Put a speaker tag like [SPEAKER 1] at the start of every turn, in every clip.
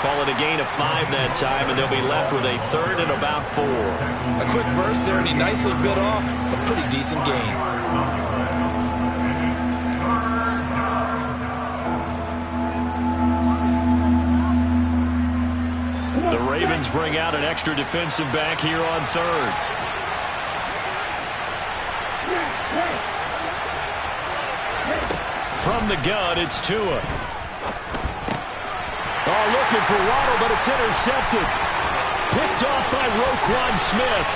[SPEAKER 1] Call it a gain of 5 that time, and they'll be left with a third and about 4.
[SPEAKER 2] A quick burst there, and he nicely bit off a pretty decent gain.
[SPEAKER 1] The Ravens bring out an extra defensive back here on third. From the gun, it's Tua. Oh, looking for Waddle, but it's intercepted. Picked off by Roquan Smith.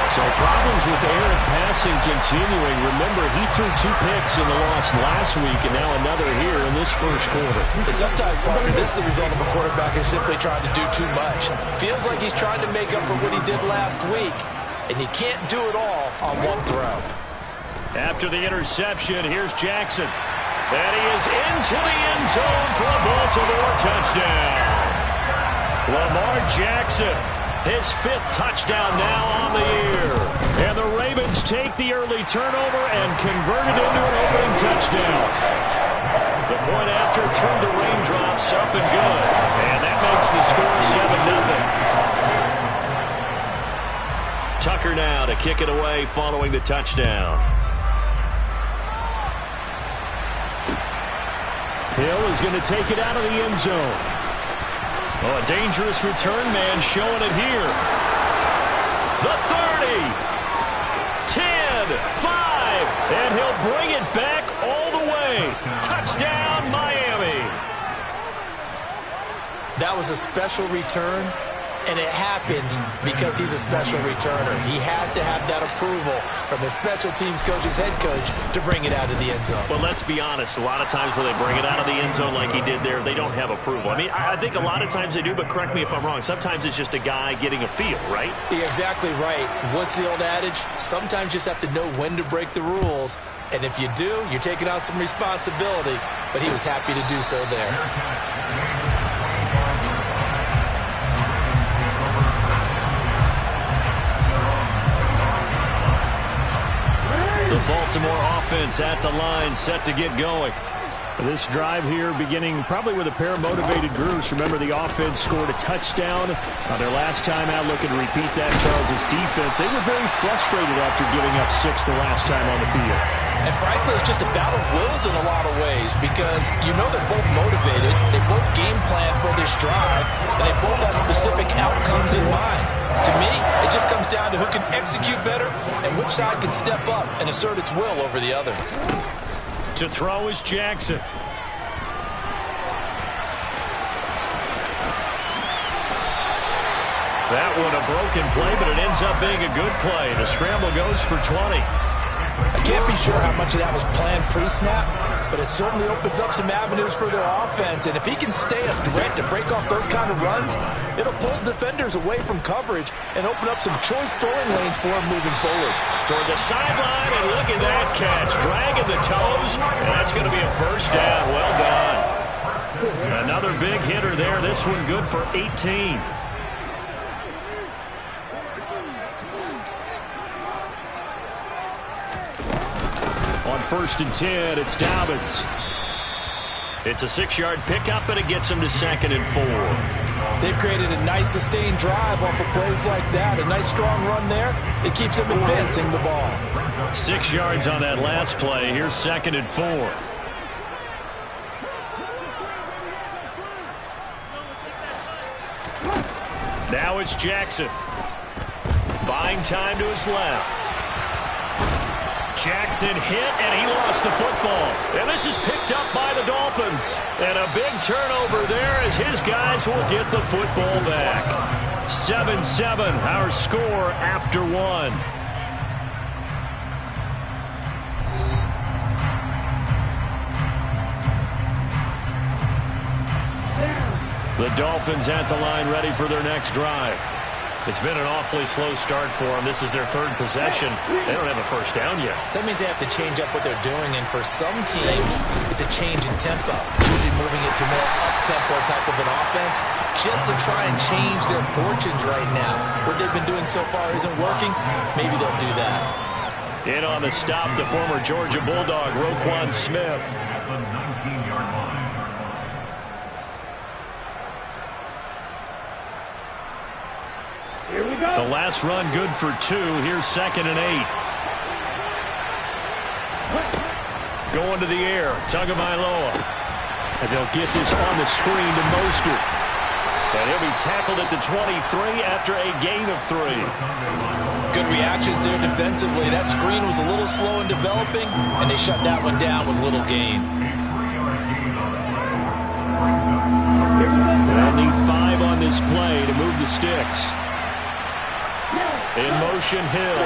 [SPEAKER 1] So problems with errant passing continuing. Remember, he threw 2 picks in the loss last week, and now another here in this first quarter.
[SPEAKER 2] Sometimes, partner, this is the result of a quarterback who's simply trying to do too much. Feels like he's trying to make up for what he did last week, and he can't do it all on one throw. After the interception, here's Jackson. And he is into the end zone for a Baltimore touchdown. Lamar Jackson, his 5th touchdown now on the year. And the Ravens take the early turnover and convert it into an opening touchdown. The point after through the raindrops, up and good. And that makes the score 7-0. Tucker now to kick it away following the touchdown. Hill is going to take it out of the end zone. Oh, a dangerous return man showing it here. The 30, 10, 5, and he'll bring it back all the way. Touchdown, Miami. That was a special return, and it happened because he's a special returner. He has to have that approval from his special teams coach's head coach to bring it out of the end zone. But let's be honest, a lot of times when they bring it out of the end zone like he did there, they don't have approval. I mean, I think a lot of times they do, but correct me if I'm wrong. Sometimes it's just a guy getting a feel, right? Yeah, exactly right. What's the old adage? Sometimes you just have to know when to break the rules. And if you do, you're taking on some responsibility. But he was happy to do so there. The Baltimore offense at the line, set to get going. This drive here beginning probably with a pair of motivated groups. Remember, the offense scored a touchdown on their last time out. Looking to repeat that. Charles' defense, they were very frustrated after giving up 6 the last time on the field. And frankly, it's just a battle of wills in a lot of ways because you know they're both motivated. They both game plan for this drive, and they both have specific outcomes in mind. To me, it just comes down to who can execute better and which side can step up and assert its will over the other. To throw is Jackson. That one a broken play, but it ends up being a good play. The scramble goes for 20. I can't be sure how much of that was planned pre-snap, but it certainly opens up some avenues for their offense. And if he can stay a threat to break off those kind of runs, it'll pull defenders away from coverage and open up some choice throwing lanes for him moving forward. Toward the sideline, and look at that catch. Dragging the toes, and that's going to be a first down. Well done. Another big hitter there. This one good for 18. On 1st and 10, it's Dobbins. It's a 6-yard pickup, and it gets him to 2nd and 4. They've created a nice sustained drive off of plays like that. A nice strong run there. It keeps them advancing the ball. 6 yards on that last play. Here's 2nd and 4. Now it's Jackson. Buying time to his left. Jackson hit, and he lost the football. And this is picked up by the Dolphins. And a big turnover there as his guys will get the football back. 7-7, our score after 1. The Dolphins at the line, ready for their next drive. It's been an awfully slow start for them. This is their 3rd possession. They don't have a first down yet. So that means they have to change up what they're doing, and for some teams, it's a change in tempo, usually moving it to more up-tempo type of an offense, just to try and change their fortunes right now. What they've been doing so far isn't working. Maybe they'll do that. In on the stop, the former Georgia Bulldog, Roquan Smith.
[SPEAKER 1] The last run good for 2. Here's 2nd and 8. Going to the air. Tagovailoa. And they'll get this on the screen to Mostert. And he'll be tackled at the 23 after a gain of 3.
[SPEAKER 2] Good reactions there defensively. That screen was a little slow in developing, and they shut that one down with little gain.
[SPEAKER 1] They'll need 5 on this play to move the sticks. In motion, Hill.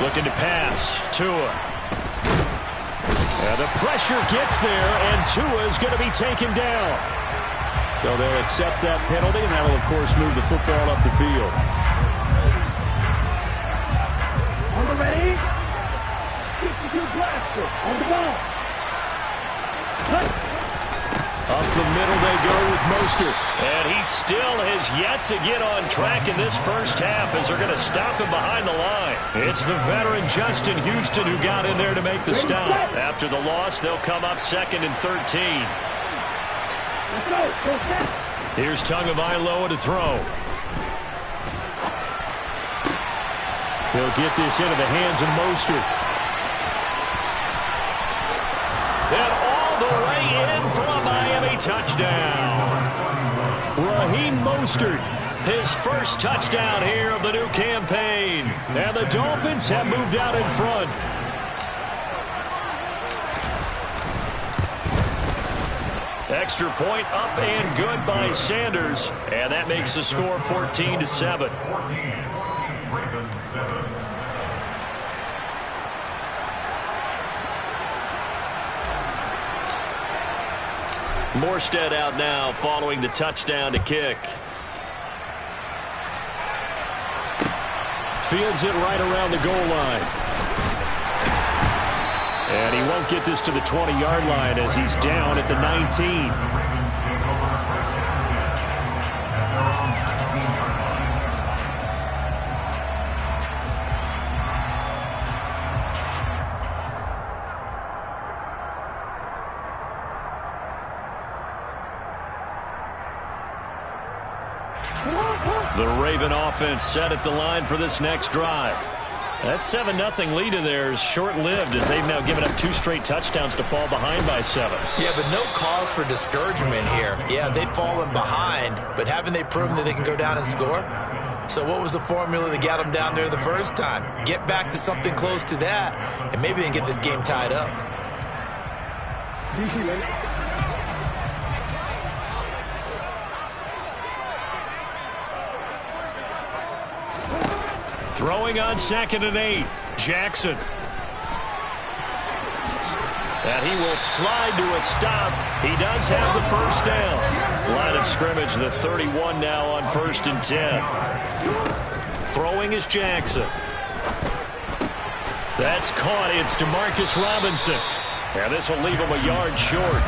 [SPEAKER 1] Looking to pass. Tua. And the pressure gets there, and Tua is going to be taken down. So they'll accept that penalty, and that'll, of course, move the football up the field.
[SPEAKER 3] On the ready. 62 Blaster on the ball.
[SPEAKER 1] Up the middle they go with Mostert. And he still has yet to get on track in this first half as they're going to stop him behind the line. It's the veteran Justin Houston who got in there to make the stop. After the loss, they'll come up 2nd and 13. Here's Tagovailoa to throw. He'll get this into the hands of Mostert. And all the way in for a Miami touchdown. Raheem Mostert, his first touchdown here of the new campaign. And the Dolphins have moved out in front. Extra point up and good by Sanders. And that makes the score 14-7. Morstead out now following the touchdown to kick. Fields it right around the goal line. And he won't get this to the 20-yard line as he's down at the 19. The Raven offense set at the line for this next drive. That 7-0 lead of theirs short-lived as they've now given up 2 straight touchdowns to fall behind by 7.
[SPEAKER 2] Yeah, but no cause for discouragement here. Yeah, they've fallen behind, but haven't they proven that they can go down and score? So what was the formula that got them down there the first time? Get back to something close to that, and maybe they can get this game tied up.
[SPEAKER 1] Throwing on 2nd and 8. Jackson. And he will slide to a stop. He does have the first down. Line of scrimmage, the 31 now on 1st and 10. Throwing is Jackson. That's caught. It's Demarcus Robinson. And this will leave him a yard short.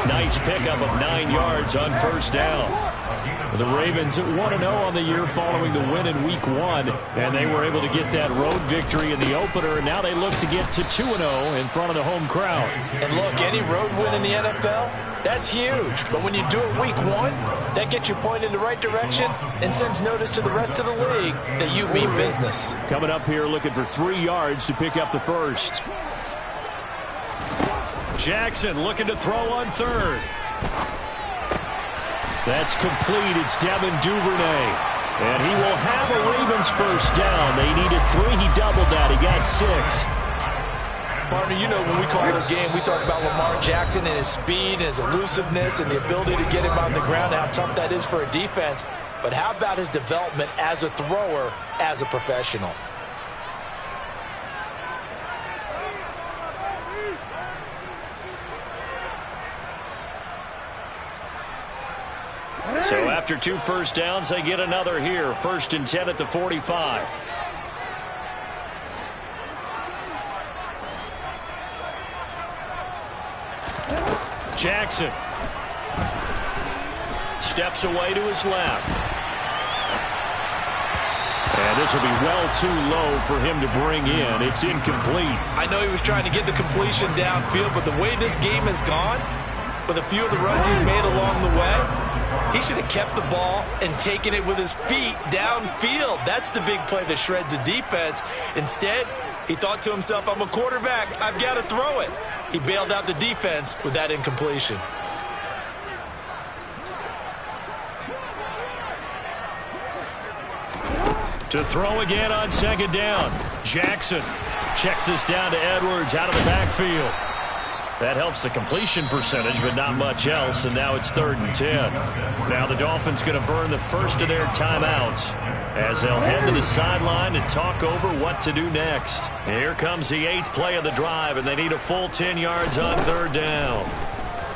[SPEAKER 1] Nice pickup of 9 yards on 1st down. The Ravens 1-0 on the year following the win in Week 1, and they were able to get that road victory in the opener. Now they look to get to 2-0 in front of the home crowd.
[SPEAKER 2] And look, any road win in the NFL, that's huge. But when you do it Week 1, that gets you pointed in the right direction and sends notice to the rest of the league that you mean business.
[SPEAKER 1] Coming up here looking for 3 yards to pick up the first. Jackson looking to throw on 3rd. That's complete. It's Devin Duvernay. And he will have a Ravens first down. They needed 3. He doubled that. He got 6.
[SPEAKER 2] Partner, you know when we call it a game, we talk about Lamar Jackson and his speed and his elusiveness and the ability to get him on the ground and how tough that is for a defense. But how about his development as a thrower, as a professional?
[SPEAKER 1] So after 2 first downs, they get another here. 1st and 10 at the 45. Jackson steps away to his left. And this will be well too low for him to bring in. It's incomplete.
[SPEAKER 2] I know he was trying to get the completion downfield, but the way this game has gone, with a few of the runs he's made along the way, He should have kept the ball and taken it with his feet downfield. That's the big play that shreds the defense. Instead, he thought to himself, I'm a quarterback. I've got to throw it. He bailed out the defense with that incompletion.
[SPEAKER 1] To throw again on second down. Jackson checks this down to Edwards out of the backfield. That helps the completion percentage, but not much else, and now it's 3rd and 10. Now the Dolphins going to burn the first of their timeouts as they'll head to the sideline and talk over what to do next. Here comes the 8th play of the drive, and they need a full 10 yards on 3rd down.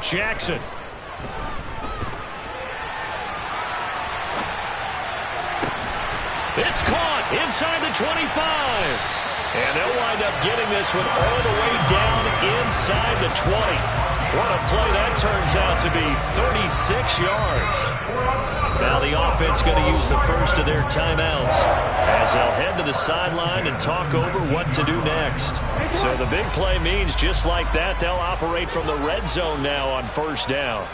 [SPEAKER 1] Jackson. It's caught inside the 25. And they'll wind up getting this one all the way down inside the 20. What a play that turns out to be, 36 yards. Now the offense going to use the first of their timeouts as they'll head to the sideline and talk over what to do next. So the big play means just like that, they'll operate from the red zone now on 1st down.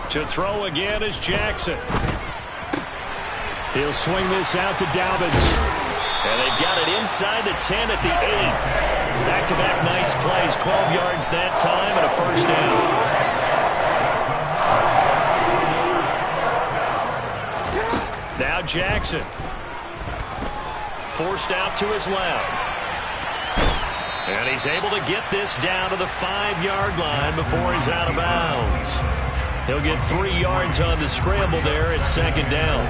[SPEAKER 1] To throw again is Jackson. He'll swing this out to Dobbins. And they've got it inside the 10 at the 8. Back-to-back nice plays, 12 yards that time and a 1st down. Now Jackson. Forced out to his left. And he's able to get this down to the 5-yard line before he's out of bounds. He'll get 3 yards on the scramble there at 2nd down.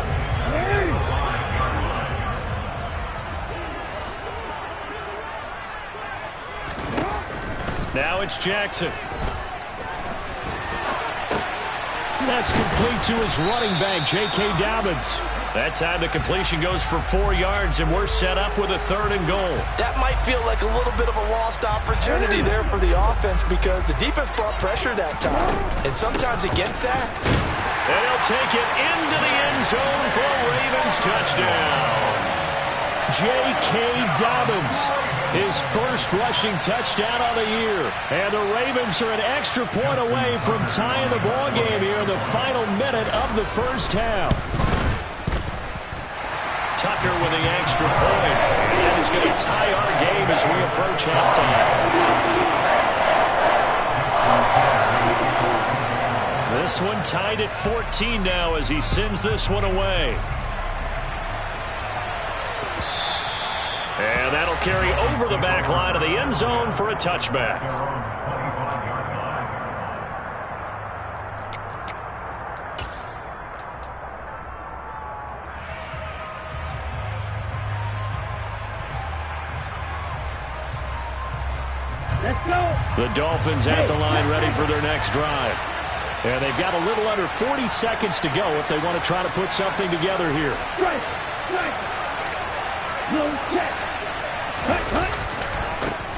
[SPEAKER 1] Now it's Jackson. That's complete to his running back, J.K. Dobbins. That time the completion goes for 4 yards, and we're set up with a 3rd and goal.
[SPEAKER 2] That might feel like a little bit of a lost opportunity there for the offense because the defense brought pressure that time. And sometimes against that.
[SPEAKER 1] And he'll take it into the end zone for a Ravens touchdown. J.K. Dobbins, his first rushing touchdown of the year. And the Ravens are an extra point away from tying the ball game here in the final minute of the 1st half. Tucker with the extra point. And that is going to tie our game as we approach halftime. This one tied at 14 now as he sends this one away. And that'll carry over the back line of the end zone for a touchback. The Dolphins at the line ready for their next drive. And they've got a little under 40 seconds to go if they want to try to put something together here.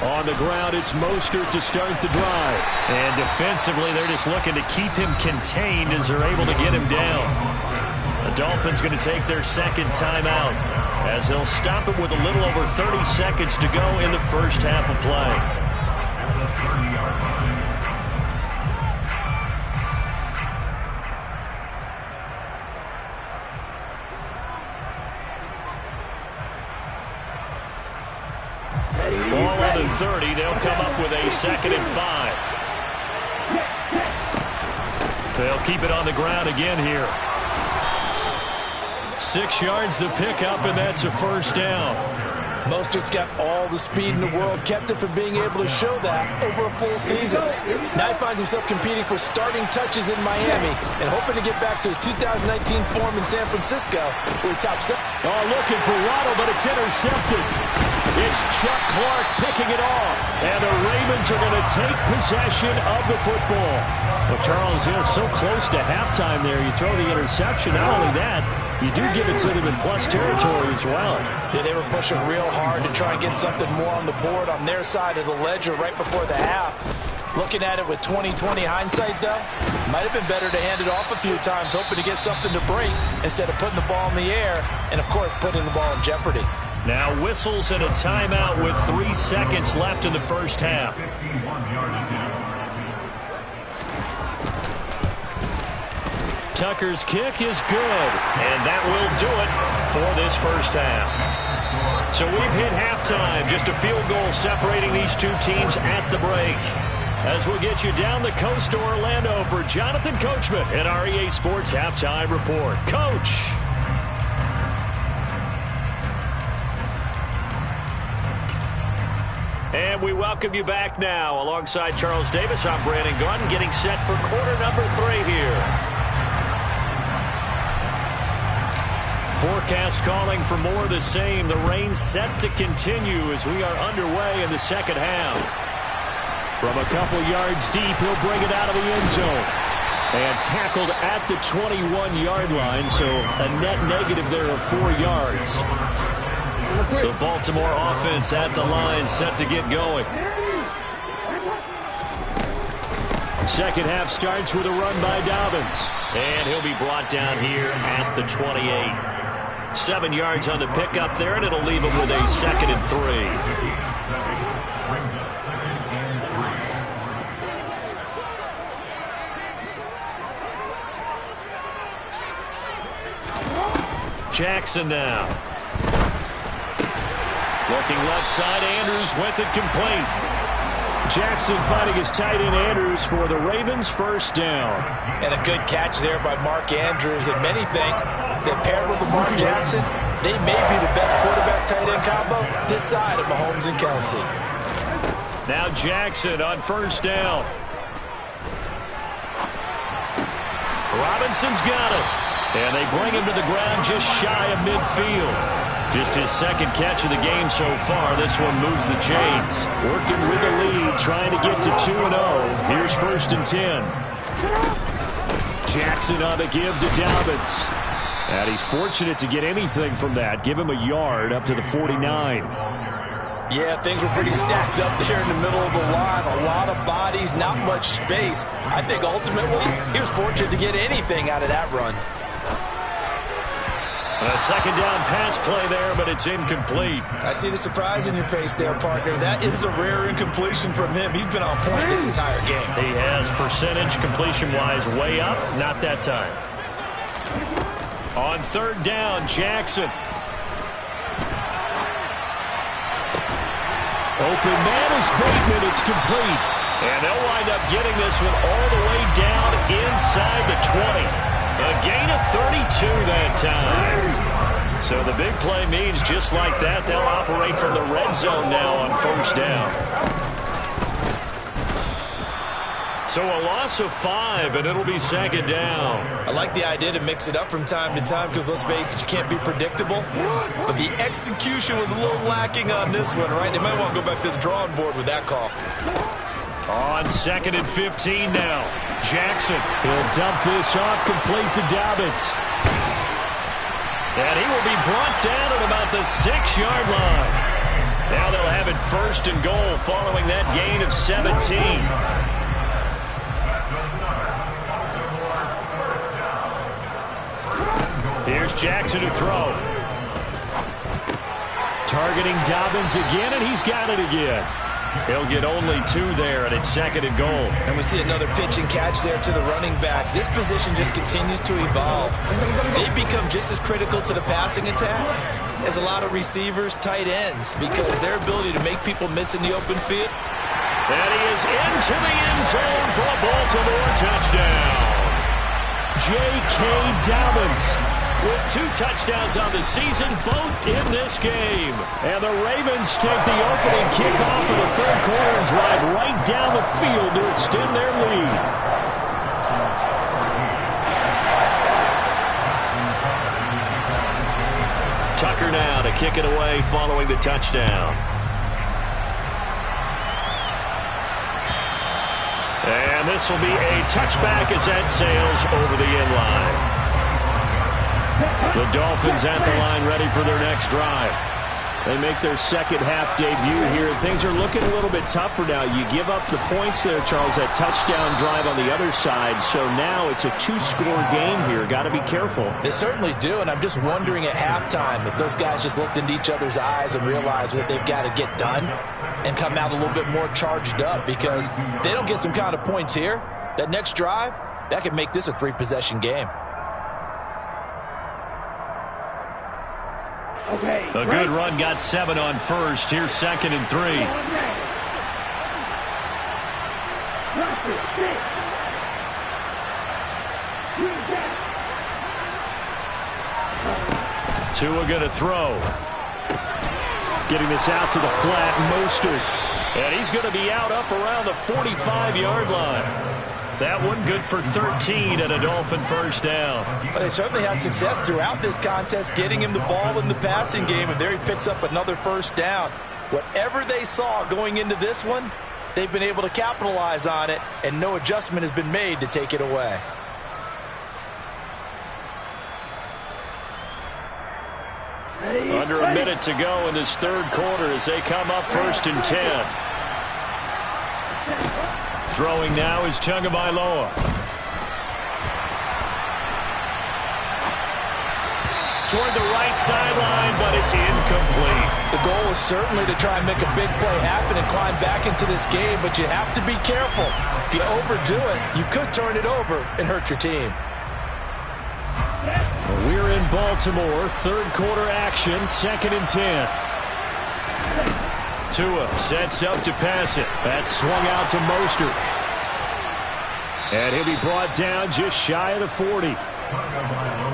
[SPEAKER 1] On the ground, it's Mostert to start the drive. And defensively, they're just looking to keep him contained as they're able to get him down. The Dolphins going to take their 2nd timeout as they'll stop it with a little over 30 seconds to go in the 1st half of play. Ball on the 30. They'll come up with a 2nd and 5. They'll keep it on the ground again here. 6 yards the pickup, and that's a 1st down.
[SPEAKER 2] Mostert's got all the speed in the world, kept him from being able to show that over a full season. Now he finds himself competing for starting touches in Miami and hoping to get back to his 2019 form in San Francisco, where he tops up.
[SPEAKER 1] Oh, looking for Waddle, but it's intercepted. It's Chuck Clark picking it off, and the Ravens are going to take possession of the football. Well, Charles, you're so close to halftime there. You throw the interception. Not only that, you do give it to them in plus territory as well.
[SPEAKER 2] Yeah, they were pushing real hard to try and get something more on the board on their side of the ledger right before the half. Looking at it with 20/20 hindsight, though, might have been better to hand it off a few times, hoping to get something to break instead of putting the ball in the air and, of course, putting the ball in jeopardy.
[SPEAKER 1] Now whistles and a timeout with 3 seconds left in the first half. Tucker's kick is good, and that will do it for this first half. So we've hit halftime, just a field goal separating these two teams at the break. As we'll get you down the coast to Orlando for Jonathan Coachman at our EA Sports Halftime Report. Coach. And we welcome you back now. Alongside Charles Davis, I'm Brandon Gaudin, getting set for quarter number 3 here. Forecast calling for more of the same. The rain set to continue as we are underway in the second half. From a couple yards deep, he'll bring it out of the end zone. And tackled at the 21-yard line, so a net negative there of 4 yards. The Baltimore offense at the line, set to get going. Second half starts with a run by Dobbins. And he'll be brought down here at the 28. 7 yards on the pickup there, and it'll leave him with a 2nd and 3. Jackson now. Looking left side, Andrews with it complete. Jackson finding his tight end Andrews for the Ravens' first down.
[SPEAKER 2] And a good catch there by Mark Andrews. And many think that paired with Lamar Jackson, they may be the best quarterback-tight end combo this side of Mahomes and Kelsey.
[SPEAKER 1] Now Jackson on first down. Robinson's got it. And they bring him to the ground just shy of midfield. Just his 2nd catch of the game so far. This one moves the chains. Working with the lead, trying to get to 2-0. Here's 1st and 10. Jackson on the give to Dobbins. And he's fortunate to get anything from that. Give him a yard up to the 49.
[SPEAKER 2] Yeah, things were pretty stacked up there in the middle of the line. A lot of bodies, not much space. I think ultimately he was fortunate to get anything out of that run.
[SPEAKER 1] A 2nd down pass play there, but it's incomplete.
[SPEAKER 2] I see the surprise in your face there, partner. That is a rare incompletion from him. He's been on point this entire game.
[SPEAKER 1] He has percentage completion-wise way up. Not that time. On 3rd down, Jackson. Open man is Bateman. It's complete. And they'll wind up getting this one all the way down inside the 20. A gain of 32 that time. So the big play means just like that, they'll operate from the red zone now on 1st down. So a loss of 5, and it'll be 2nd down.
[SPEAKER 2] I like the idea to mix it up from time to time because, let's face it, you can't be predictable. But the execution was a little lacking on this one, right? They might want to go back to the drawing board with that call.
[SPEAKER 1] On 2nd and 15 now. Jackson. He'll dump this off complete to Dobbins. And he will be brought down at about the 6-yard line. Now they'll have it 1st and goal following that gain of 17. Here's Jackson to throw. Targeting Dobbins again, and he's got it again. He'll get only 2 there, and it's 2nd and goal.
[SPEAKER 2] And we see another pitch and catch there to the running back. This position just continues to evolve. They become just as critical to the passing attack as a lot of receivers, tight ends, because their ability to make people miss in the open field.
[SPEAKER 1] And he is into the end zone for a Baltimore touchdown. J.K. Dobbins with 2 touchdowns on the season, both in this game. And the Ravens take the opening kickoff of the 3rd quarter and drive right down the field to extend their lead. Tucker now to kick it away following the touchdown. And this will be a touchback as that sails over the end line. The Dolphins at the line ready for their next drive. They make their second half debut here. Things are looking a little bit tougher now. You give up the points there, Charles, that touchdown drive on the other side. So now it's a two-score game here. Got to be careful.
[SPEAKER 2] They certainly do, and I'm just wondering at halftime if those guys just looked into each other's eyes and realized what they've got to get done and come out a little bit more charged up, because if they don't get some kind of points here, that next drive, that could make this a three-possession game.
[SPEAKER 3] Okay.
[SPEAKER 1] A good run got 7 on first. Here's 2nd and 3. Tua going to throw. Getting this out to the flat, Mostert. And he's going to be out up around the 45-yard line. That one good for 13 and a Dolphin first down.
[SPEAKER 2] But they certainly had success throughout this contest getting him the ball in the passing game, and there he picks up another first down. Whatever they saw going into this one, they've been able to capitalize on it, and no adjustment has been made to take it away.
[SPEAKER 1] Under a minute to go in this third quarter as they come up 1st and 10. Throwing now is Tagovailoa. Toward the right sideline, but it's incomplete.
[SPEAKER 2] The goal is certainly to try and make a big play happen and climb back into this game, but you have to be careful. If you overdo it, you could turn it over and hurt your team.
[SPEAKER 1] We're in Baltimore, third quarter action, 2nd and 10. Tua sets up to pass it. That's swung out to Mostert. And he'll be brought down just shy of the 40.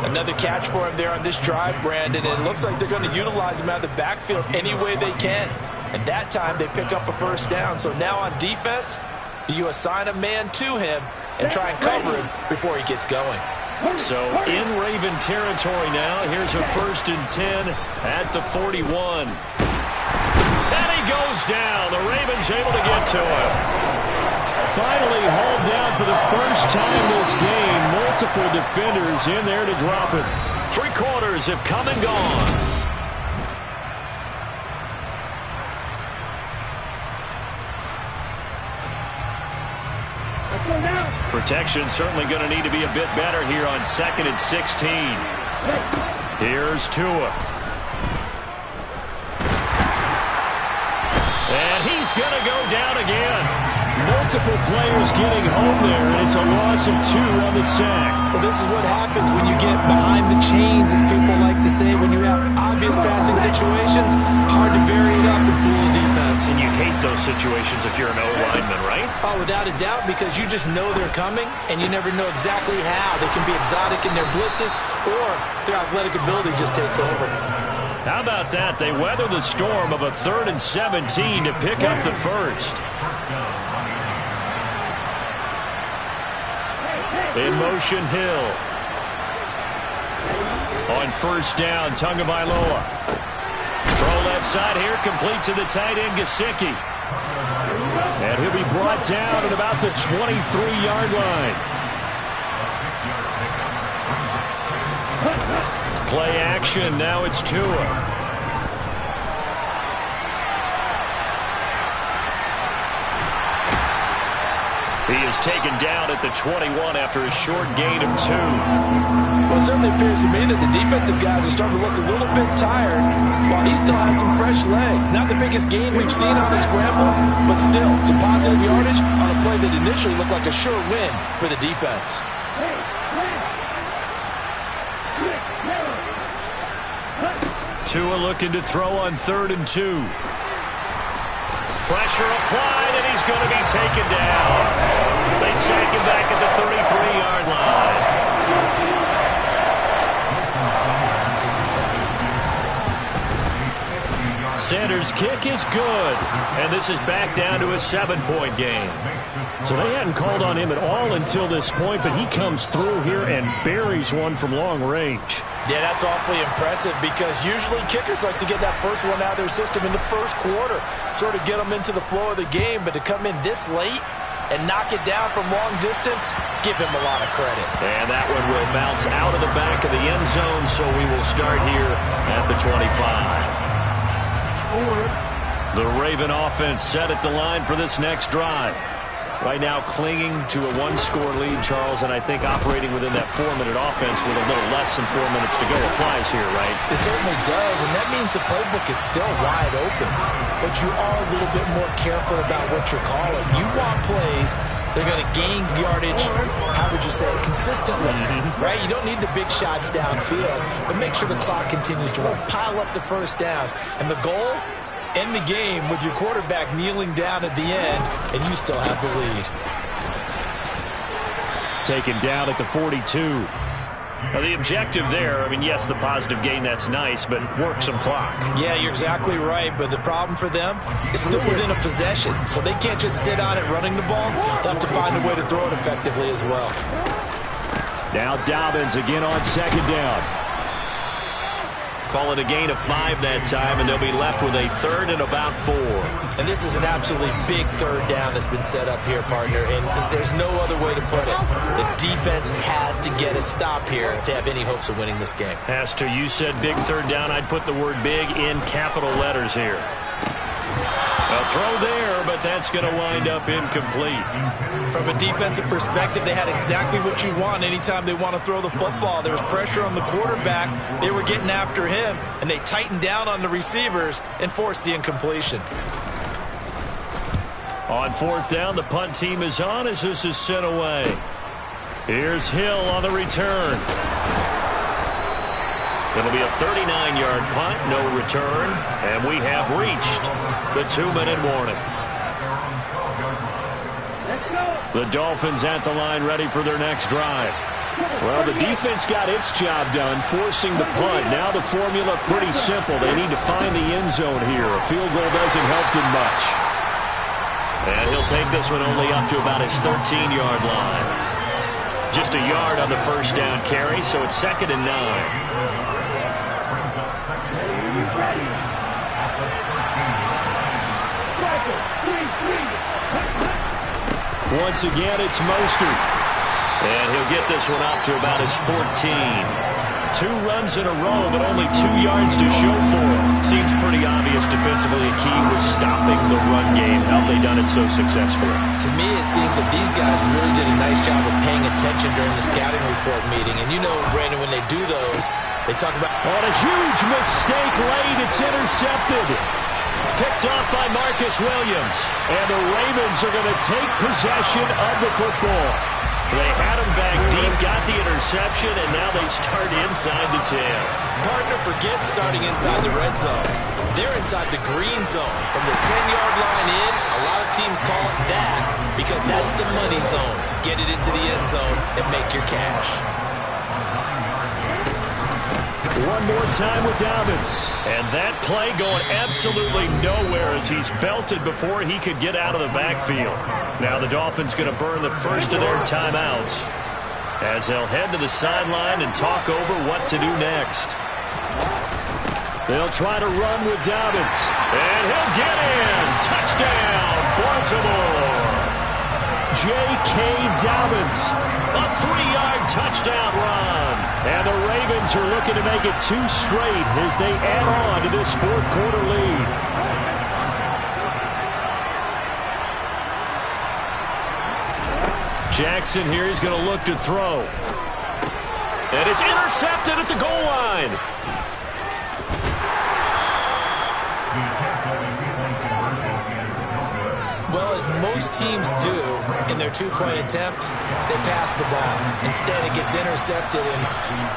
[SPEAKER 2] Another catch for him there on this drive, Brandon. And it looks like they're going to utilize him out of the backfield any way they can. And that time they pick up a first down. So now on defense, do you assign a man to him and try and cover him before he gets going?
[SPEAKER 1] So in Raven territory now. Here's a 1st and 10 at the 41. And he goes down. The Ravens able to get to him. Finally hauled down for the first time this game. Multiple defenders in there to drop it. 3 quarters have come and gone. Protection certainly going to need to be a bit better here on 2nd and 16. Here's Tua. And he's going to go down again. Multiple players getting home there, and it's a loss of 2 on the sack.
[SPEAKER 2] Well, this is what happens when you get behind the chains, as people like to say. When you have obvious passing situations, hard to vary it up and fool the defense.
[SPEAKER 1] And you hate those situations if you're an O-lineman, right?
[SPEAKER 2] Oh, without a doubt, because you just know they're coming, and you never know exactly how. They can be exotic in their blitzes, or their athletic ability just takes over.
[SPEAKER 1] How about that? They weather the storm of a 3rd and 17 to pick up the first. In motion, Hill. On first down, Tagovailoa. Throw left side here, complete to the tight end, Gesicki. And he'll be brought down at about the 23-yard line. Play action, now it's Tua. He is taken down at the 21 after a short gain of 2.
[SPEAKER 2] Well, it certainly appears to me that the defensive guys are starting to look a little bit tired while he still has some fresh legs. Not the biggest gain we've seen on a scramble, but still some positive yardage on a play that initially looked like a sure win for the defense.
[SPEAKER 1] Tua looking to throw on 3rd and 2. Pressure applied, and he's going to be taken down. They sack him back at the 33-yard line. Sanders' kick is good, and this is back down to a 7-point game. So they hadn't called on him at all until this point, but he comes through here and buries one from long range.
[SPEAKER 2] Yeah, that's awfully impressive, because usually kickers like to get that first one out of their system in the first quarter, sort of get them into the flow of the game, but to come in this late and knock it down from long distance, give him a lot of credit.
[SPEAKER 1] And that one will bounce out of the back of the end zone, so we will start here at the 25. The Raven offense set at the line for this next drive. Right now clinging to a one-score lead, Charles, and I think operating within that 4-minute offense with a little less than 4 minutes to go applies here, right?
[SPEAKER 2] It certainly does, and that means the playbook is still wide open. But you are a little bit more careful about what you're calling. You want plays they're going to gain yardage, how would you say, consistently, right? You don't need the big shots downfield, but make sure the clock continues to run. Pile up the first downs, and the goal? End the game with your quarterback kneeling down at the end, and you still have the lead.
[SPEAKER 1] Taken down at the 42. Now the objective there, I mean, yes, the positive gain, that's nice, but work some clock.
[SPEAKER 2] Yeah, you're exactly right, but the problem for them is still within a possession, so they can't just sit on it running the ball. They'll have to find a way to throw it effectively as well.
[SPEAKER 1] Now Dobbins again on second down. Call it a gain of 5 that time, and they'll be left with a third and about 4.
[SPEAKER 2] And this is an absolutely big third down that's been set up here, partner, and there's no other way to put it. The defense has to get a stop here if they have any hopes of winning this game.
[SPEAKER 1] Has to. You said big third down. I'd put the word big in capital letters here. A throw there, but that's going to wind up incomplete.
[SPEAKER 2] From a defensive perspective, they had exactly what you want anytime they want to throw the football. There was pressure on the quarterback. They were getting after him, and they tightened down on the receivers and forced the incompletion.
[SPEAKER 1] On fourth down, the punt team is on as this is sent away. Here's Hill on the return. It'll be a 39-yard punt, no return, and we have reached the 2-minute warning. The Dolphins at the line ready for their next drive. Well, the defense got its job done, forcing the punt. Now the formula pretty simple. They need to find the end zone here. A field goal doesn't help them much. And he'll take this one only up to about his 13-yard line. Just a yard on the first down carry, so it's 2nd and 9. Once again, it's Mostert. And he'll get this one up to about his 14. 2 runs in a row, but only 2 yards to show for him. Seems pretty obvious defensively a key was stopping the run game. How have they done it so successfully?
[SPEAKER 2] To me, it seems that these guys really did a nice job of paying attention during the scouting report meeting. And you know, Brandon, when they do those, they talk about...
[SPEAKER 1] On a huge mistake late, it's intercepted. Picked off by Marcus Williams. And the Ravens are going to take possession of the football. They had him back deep, got the interception, and now they start inside the 10.
[SPEAKER 2] Partner, forget starting inside the red zone. They're inside the green zone. From the 10-yard line in, a lot of teams call it that because that's the money zone. Get it into the end zone and make your cash.
[SPEAKER 1] One more time with Dobbins. And that play going absolutely nowhere as he's belted before he could get out of the backfield. Now the Dolphins going to burn the first of their timeouts as they'll head to the sideline and talk over what to do next. They'll try to run with Dobbins. And he'll get in. Touchdown, Baltimore. J.K. Dobbins. A 3-yard touchdown run. And the Ravens are looking to make it 2 straight as they add on to this fourth-quarter lead. Jackson here is going to look to throw. And it's intercepted at the goal line.
[SPEAKER 2] Well, as most teams do in their 2-point attempt, they pass the ball. Instead, it gets intercepted. And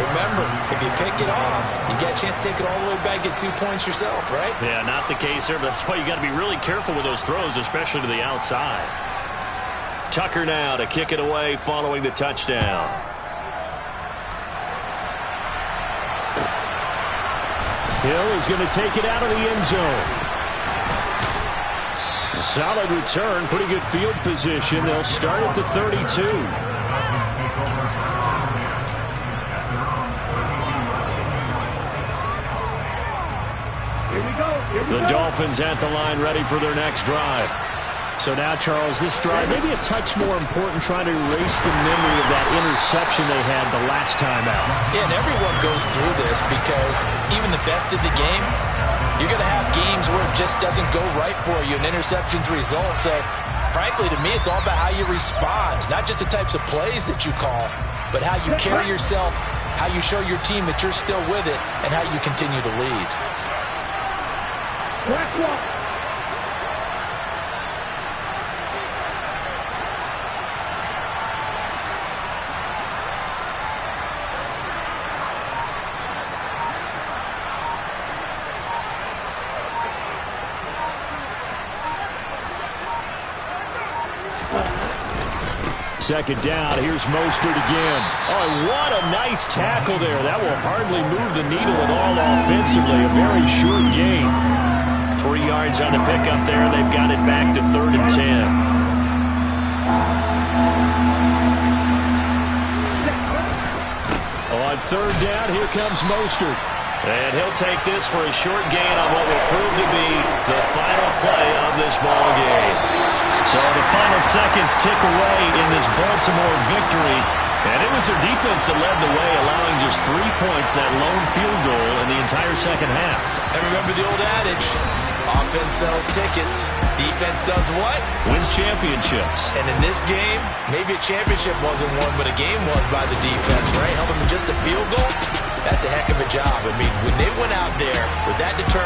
[SPEAKER 2] remember, if you pick it off, you get a chance to take it all the way back, get 2 points yourself, right?
[SPEAKER 1] Yeah, not the case there, but that's why you got to be really careful with those throws, especially to the outside. Tucker now to kick it away following the touchdown. Hill is going to take it out of the end zone. A solid return, pretty good field position. They'll start at the 32. The Dolphins at the line ready for their next drive. So now, Charles, this drive maybe a touch more important, trying to erase the memory of that interception they had the last time out.
[SPEAKER 2] Yeah, and everyone goes through this because even the best in the game You're going to have games where it just doesn't go right for you, and interceptions result. So, frankly, to me, it's all about how you respond, not just the types of plays that you call, but how you carry yourself, how you show your team that you're still with it, and how you continue to lead.
[SPEAKER 3] Last one.
[SPEAKER 1] Second down, here's Mostert again. Oh, what a nice tackle there. That will hardly move the needle at all offensively. A very short gain. 3 yards on the pickup there. They've got it back to 3rd and 10. On 3rd down, here comes Mostert. And he'll take this for a short gain on what will prove to be the final play of this ball game. So the final seconds tick away in this Baltimore victory. And it was their defense that led the way, allowing just 3 points, that lone field goal in the entire second half.
[SPEAKER 2] And remember the old adage, offense sells tickets, defense does what?
[SPEAKER 1] Wins championships.
[SPEAKER 2] And in this game, maybe a championship wasn't won, but a game was by the defense, right? Helping with just a field goal, that's a heck of a job. I mean, when they went out there with that determination,